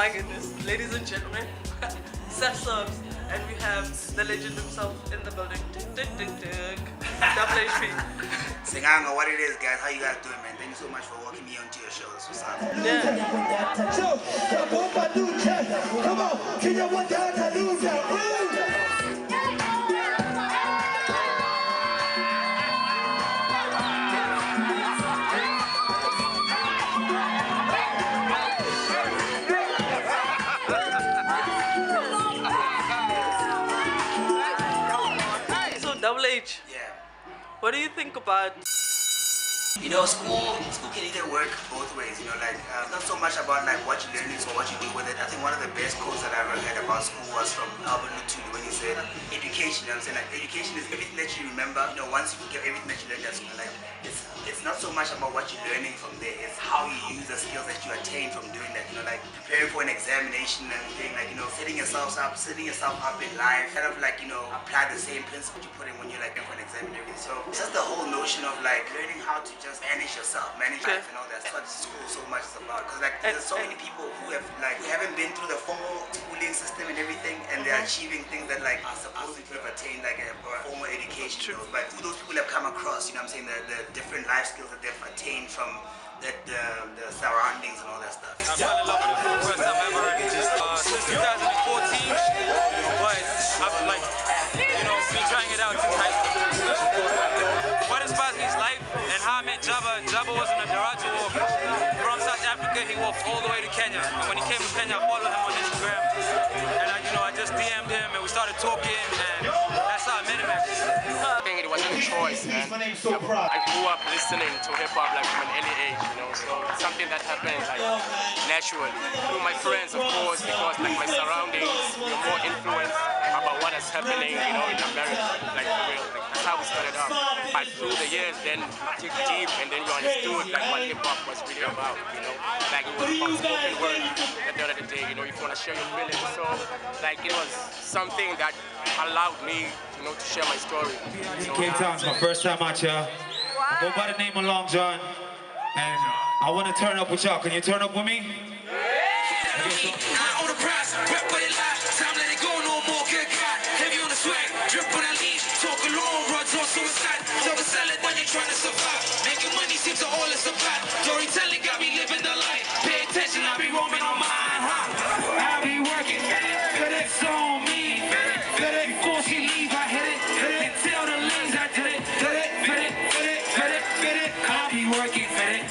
my goodness, ladies and gentlemen, SouthAfilms, and we have the legend himself in the building. Double HP. Singanga, what it is, guys? How you guys doing, man? Thank you so much for welcoming me onto your show. This was awesome. Yeah. So, come on, can you want that to lose that? Double H. Yeah. What do you think about? You know, school can either work both ways. You know, like it's not so much about like what you learn, it's what you do with it. I think one of the best quotes that I ever heard about school was from Albert Lutuli when he said, "Education." You know what I'm saying? Like education is everything that you remember. You know, once you get everything that you learned at school, like it's not so much about what you're learning from there. It's how you use the skills that you attain from doing that. You know, like preparing for an examination and everything. Like setting yourself up in life. Kind of like apply the same principle you put in when you're like for an exam and everything. So it's just the whole notion of like learning how to just manage yourself, manage life and all that. That's what school so much is about. Because like there's so many people who haven't been through the formal schooling system and everything, and they're achieving things that like are supposed to have attained like a formal education. But who those people have come across, you know what I'm saying, the different life skills that they've attained from the surroundings and all that stuff. I fell in love with the first time ever since 2014, but I've been trying it out since high school. What inspires me is life and how I met Jabba. Jabba was on a Daraja walk from South Africa. He walked all the way to Kenya. And when he came to Kenya, I followed him on Instagram. And I just DM'd him and we started talking, and that's how I met him actually. I think it wasn't a choice, man. I grew up listening to hip-hop like from an early age, so it's something that happened like naturally. Through my friends, of course, because like my surroundings, you're more influenced about what is happening, in America, like for real. Like, that's how we started up. But through the years, then you dig deep, and then you understood like what hip-hop was really about, Like it was about spoken word at the end of the day, if you want to share your feelings. So like it was something that allowed me, to share my story. Cape Town's my first time out here. I go by the name of Long John, and I want to turn up with y'all. Can you turn up with me? High on the prize, rep with it live. Time let it go, no more good God. Heavy on the swag, drip on that lead. Talk alone, runs on suicide. Never sell it when you're trying to survive. Making money seems to all it's about. Storytelling got me living the life. Pay attention, I be roaming on mine, I be working, for that's on me. For that before she leave, I hit it. And tell the lanes I did it. I be working, for it.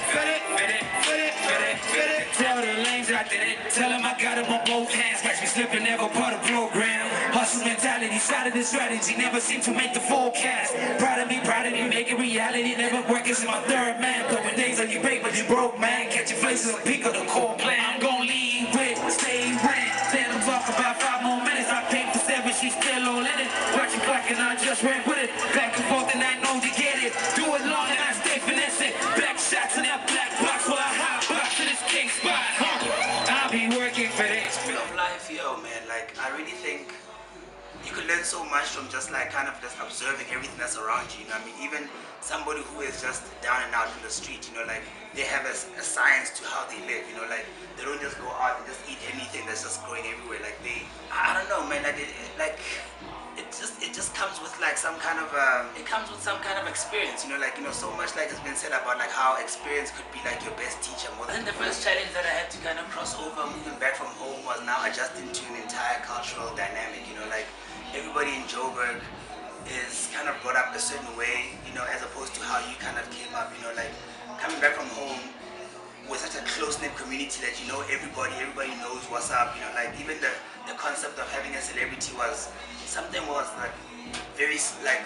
Tell the lanes I did it. Tell them I got them on both hands. Catch me slipping, never part of program. Hustle mentality, started the strategy, never seem to make the forecast. Proud of me, make it reality. Never working in my third man. Throwing days like you break, but you broke, man. Catching places on peak of the core plan. I'm gon' lead with, stay with. Tell them talk about 5 more minutes. I paid for 7, she's still all in it. Watch your clock and I just ran with it. Back and forth and I know you get it. Do it long and I stay finessing. Back shots in that black box while I hot box to this king spot. I'll be working for this. Speaking of life, man, like I really think you could learn so much from just like kind of just observing everything that's around you. I mean, even somebody who is just down and out in the street, like they have a science to how they live. Like they don't just go out and just eat anything that's just growing everywhere. Like I don't know, man. Like it just comes with like some kind of experience. Like so much like has been said about like how experience could be like your best teacher. I think the first challenge that I had to kind of cross over moving back from home was now adjusting to an entire cultural dynamic. Like everybody in Joburg is kind of brought up a certain way, as opposed to how you kind of came up. Like coming back from home with such a close-knit community that everybody knows what's up. Like even the concept of having a celebrity was like very like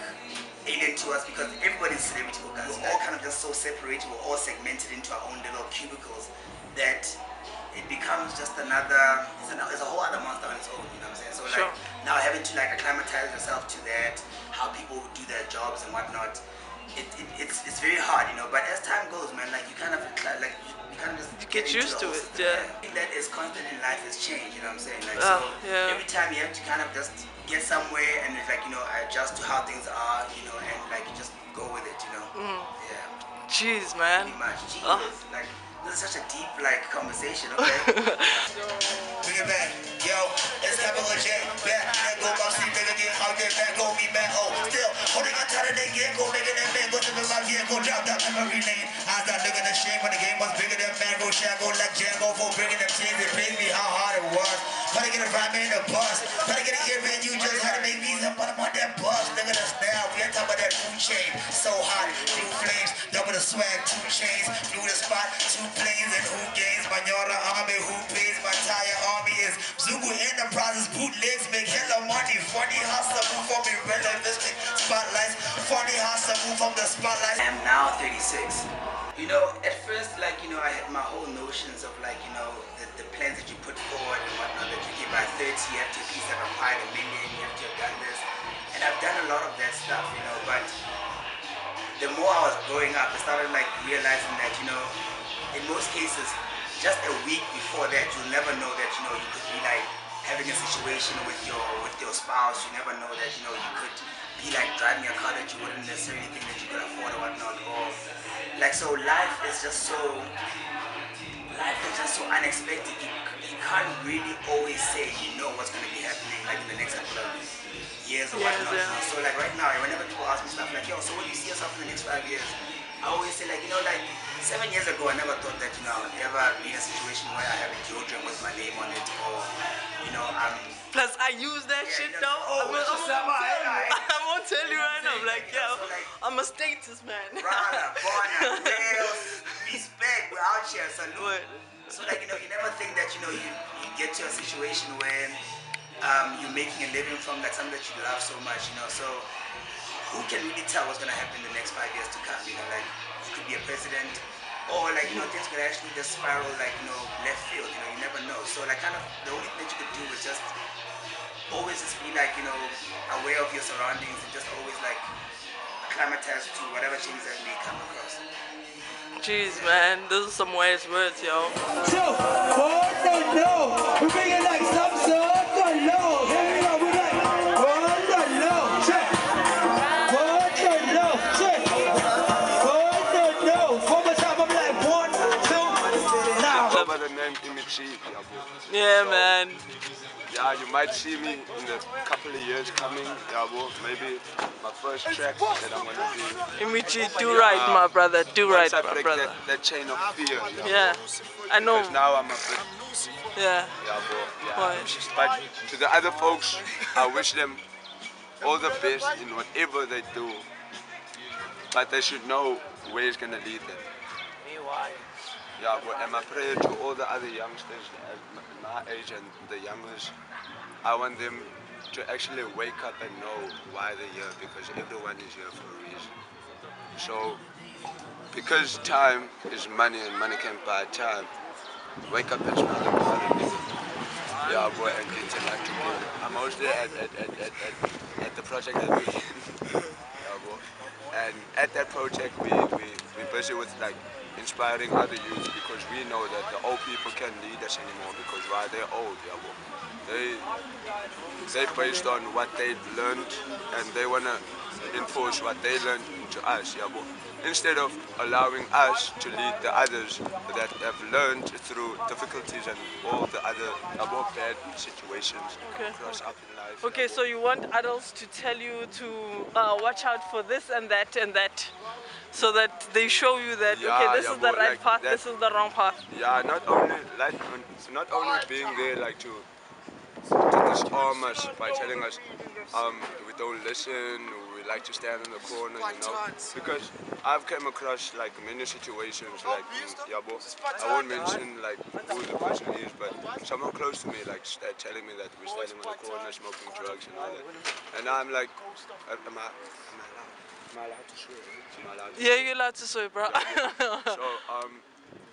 alien to us, because everybody's a celebrity for us. We're all kind of just so separated, we're all segmented into our own little cubicles that it becomes just it's a whole other monster on its own, you know what I'm saying? So like now having to like acclimatize yourself to that, how people do their jobs and whatnot, it's very hard, but as time goes, man, like you kind of just get used to it. That is constant in life is change, you know what I'm saying? Like every time you have to kind of just get somewhere and it's like, adjust to how things are, and like you just go with it, Yeah. Jeez, man. Pretty much. Like This is such a deep like conversation, okay? Bring it back, yo, it's capital J, back, let go, my sleep, nigga, get out there, back, go, me back, oh, still, holding on tight of that get go, making that man, go to my vehicle, drop that memory lane, I start looking at shame when the game was bigger than Mango, Shago, like Django, for bringing them chains, it pains me how hard it was, try to get a rhyme in the bus, try to get an ear man, you just had to make me up, but I'm on that bus, look at us now, we on top of that food chain, so hot, blue flames, double the swag, 2 chains, blew the spot, 2 planes, and who gains, my Yara army, who pays, my entire army is Zugu Enterprises, bootlegs, make hella money, funny hustle, move from irrelevant spotlights, funny hustle, move from the spotlight. I am now 36. You know, at first, like, you know, I had my whole notions of like, you know, the plans that you put forward and whatnot, that you get by 30, you have to at least have acquired $1 million, you have to have done this. And I've done a lot of that stuff, you know, but the more I was growing up, I started like realizing that, you know, in most cases, just a week before that, you'll never know that, you know, you could be like having a situation with your spouse. You never know that, you know, you could be like driving a car that you wouldn't necessarily think that you could afford or whatnot. Or like, so life is just so unexpected. You can't really always say you know what's going to be happening like in the next couple of years or whatnot. Yeah. You know? So like right now, whenever people ask me stuff like, yo, so what do you see yourself in the next 5 years? I always say like, you know, like 7 years ago, I never thought that, you know, I would ever be in a situation where I have a deodorant with my name on it, or, you know, Plus, I use that shit yeah, though. oh, I'm gonna tell you right now. I'm like, yo, so, like, I'm a status man. brother, Bonner, Wales, respect, we're out here, salute. What? So like, you know, you never think that, you know, you get to a situation where you're making a living from like something that you love so much, you know. So who can really tell what's gonna happen in the next 5 years to come? You know, like you could be a president, or like, you know, things could actually just spiral like, you know, left field. You know, you never know. So like, kind of the only thing that you could do is just always just be like, you know, aware of your surroundings and just always like acclimatize to whatever changes that may come across. Jeez, man, those are some wise words, yo. So, no, we're bringing like some sort of low. Here we go, we're like, check. One more time, I'm like, 1, 2, now. Go by the name Ep1, Yeah, man. Yeah, you might see me in a couple of years coming, maybe my first track that I'm gonna do. Ep1, do right, my brother, do right, Once I my break brother. that chain of fear. Yeah, I know. Because now I'm a bit, Yeah. Why? But to the other folks, I wish them all the best in whatever they do. But they should know where it's gonna lead them. Yeah, and my prayer to all the other youngsters my age and the youngest, I want them to actually wake up and know why they're here, because everyone is here for a reason. So, because time is money and money can't buy time, wake up and smell the blood. Yeah, boy, and interact together. I'm mostly at the project that we're yeah, boy. And at that project, we're busy with like inspiring other youth, because we know that the old people can't lead us anymore, because while they're old, yeah, boy, they're based on what they've learned, and they want to enforce what they learned to us, yeah, boy. Instead of allowing us to lead the others that have learned through difficulties and all the other bad situations across up in life. Okay, so you want adults to tell you to watch out for this and that, so that they show you that, okay, this is the right path, this is the wrong path. Yeah, not only being there like to disarm us by telling us we don't listen, we like to stand in the corner, you know, because I've come across like many situations like Yabo. I won't mention like who the person is, but someone close to me like telling me that we're standing on the corner smoking drugs and all that, and I'm like, am I allowed to swear? Am I allowed to Yeah, you're allowed to swear, bro. So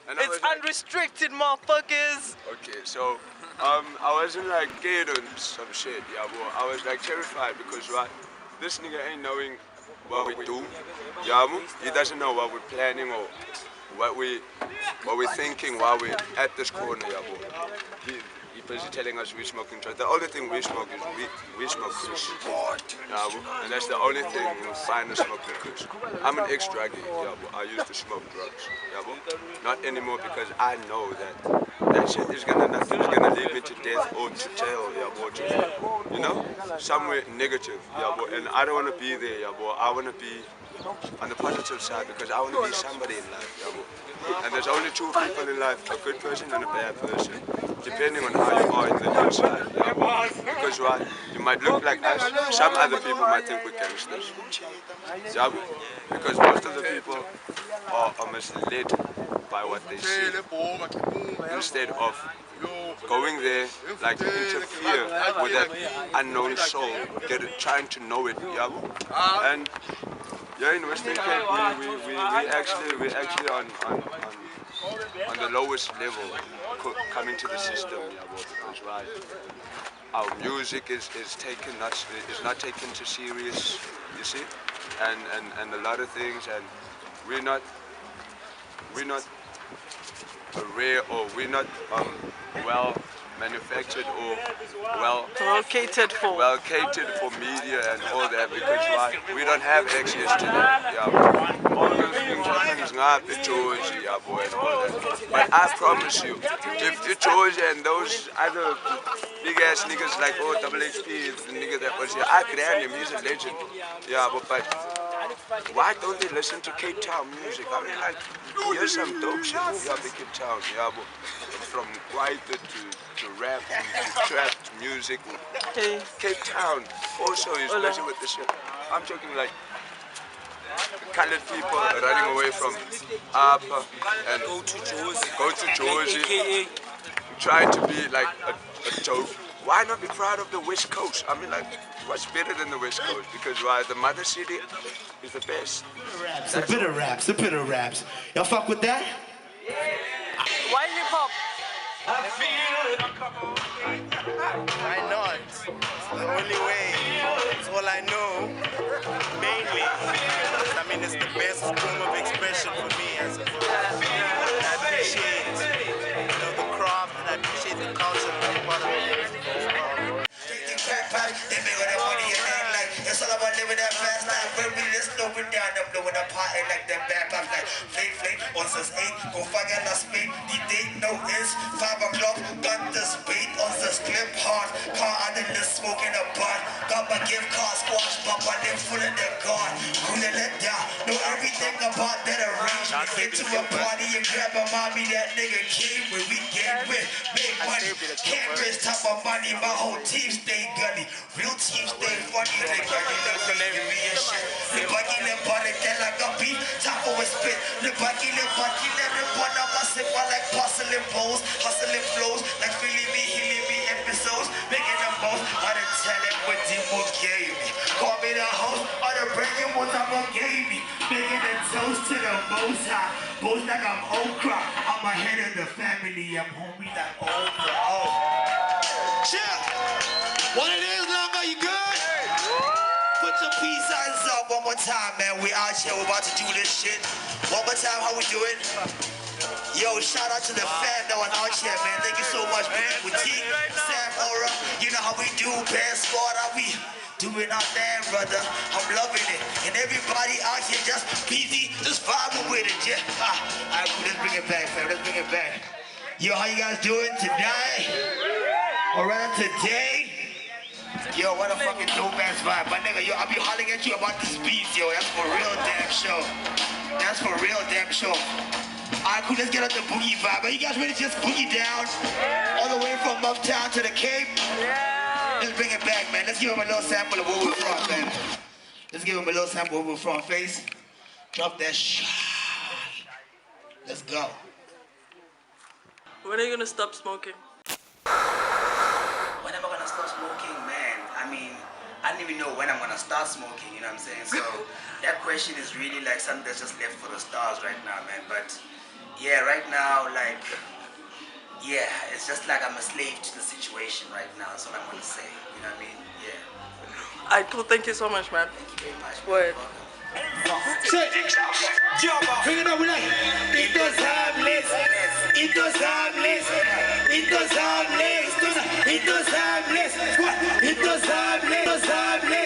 and it's unrestricted, motherfuckers. Okay, so I wasn't like scared or some shit, yeah, but I was like terrified because this nigga ain't knowing what we do, yeah, he doesn't know what we're planning or what we're thinking while we're at this corner, yeah, he busy telling us we're smoking drugs. The only thing we smoke is we smoke kush. And that's the only thing you'll find us smoking kush. I'm an ex-druggie, I used to smoke drugs. Not anymore because I know that shit is nothing's gonna lead me to death or to jail, or to, you know, somewhere negative, and I don't want to be there, I want to be on the positive side because I want to be somebody in life, and there's only two people in life, a good person and a bad person, depending on how you are in the inside, because you might look like us, some other people might think we're gangsters, because most of the people are misled by what they see, instead of going there, like interfere with that unknown soul, trying to know it, and in Western Cape, we actually on the lowest level coming to the system, because our music is not taken too serious, you see, and a lot of things, and we're not rare, or we're not well manufactured or well catered for media and all that, because we don't have access to that. All those things happen in Georgia, and all that. But I promise you, if Georgia and those other big ass niggas like Double HP, the nigga that was here, I grab him, he's a legend. But why don't they listen to Cape Town music? I mean, like, here's some dope shit in Cape Town, from Guaita to rap to trap to music. Cape Town also is busy with this shit. I'm talking like colored people running away from Upper and go to Georgia, trying to be like a joke. Why not be proud of the West Coast? I mean, like, what's better than the West Coast? Because the mother city is the best. The bitter raps. Y'all fuck with that? Why hip hop? Why not? It's the only way. It's all I know. Mainly. I mean, it's the best form of expression for me as a person. I appreciate, the craft, and I appreciate the culture of being part of it. It's all about living that fast life. When we just slowing down, I'm blowing a party like them back up like flake, on says 8, go fire la speed. The date no is 5 o'clock, got the speed on says clip hard. Car out in the smoking a butt. Got my gift card squash, but I live full of the guard. Cool and let down, know everything about that arrangement. Get to a party and grab a mommy, that nigga came when we get with. Make money, cameras, top of money, my whole team stay gunny. Real team stay funny, like le baki le body tell like a beat, top of a spit. Le baki le run up my sip like porcelain bowls, hustling flows, like feeling me, healing me episodes, making the most. I done tell it what Dimo gave me. Call me the host, I done bring it what Dimo gave me. Making the toast to the most high, boast like I'm Okra. I'm ahead of the family, I'm homie like Okra. Chill. What it is, Longa, you good? Put your peace signs up one more time, man. We out here, we're about to do this shit. One more time, how we do it? Yo, shout out to the fam that was out here, man. Thank you so much, man. With T, Sam, Aura, you know how we do, band squad, how we doing our thing, brother. I'm loving it. And everybody out here just busy, just vibing with it, yeah. Alright, let's bring it back, fam. Let's bring it back. Yo, how you guys doing tonight? Alright, today? Yo, what a fucking dope ass vibe. My nigga, yo, I'll be hollering at you about this beat, yo. That's for real damn show. That's for real damn show. Alright, cool, let's get on the boogie vibe. Are you guys ready to just boogie down? All the way from uptown to the Cape? Yeah. Let's bring it back, man. Let's give him a little sample of where we're from, man. Let's give him a little sample of where we're from. Face. Drop that shit. Let's go. When are you gonna stop smoking? When am I gonna stop smoking, man? I mean, I don't even know when I'm gonna start smoking, you know what I'm saying? So that question is really like something that's just left for the stars right now, man. But yeah, right now, like, yeah, it's just like I'm a slave to the situation right now. That's what I'm gonna say, you know what I mean? Yeah. I do. Thank you so much, man. Thank you very much. Word. Jabba. Bring it up, we like it does harmless. It does harmless. It does harmless. It does harmless. It does harmless. It does harmless.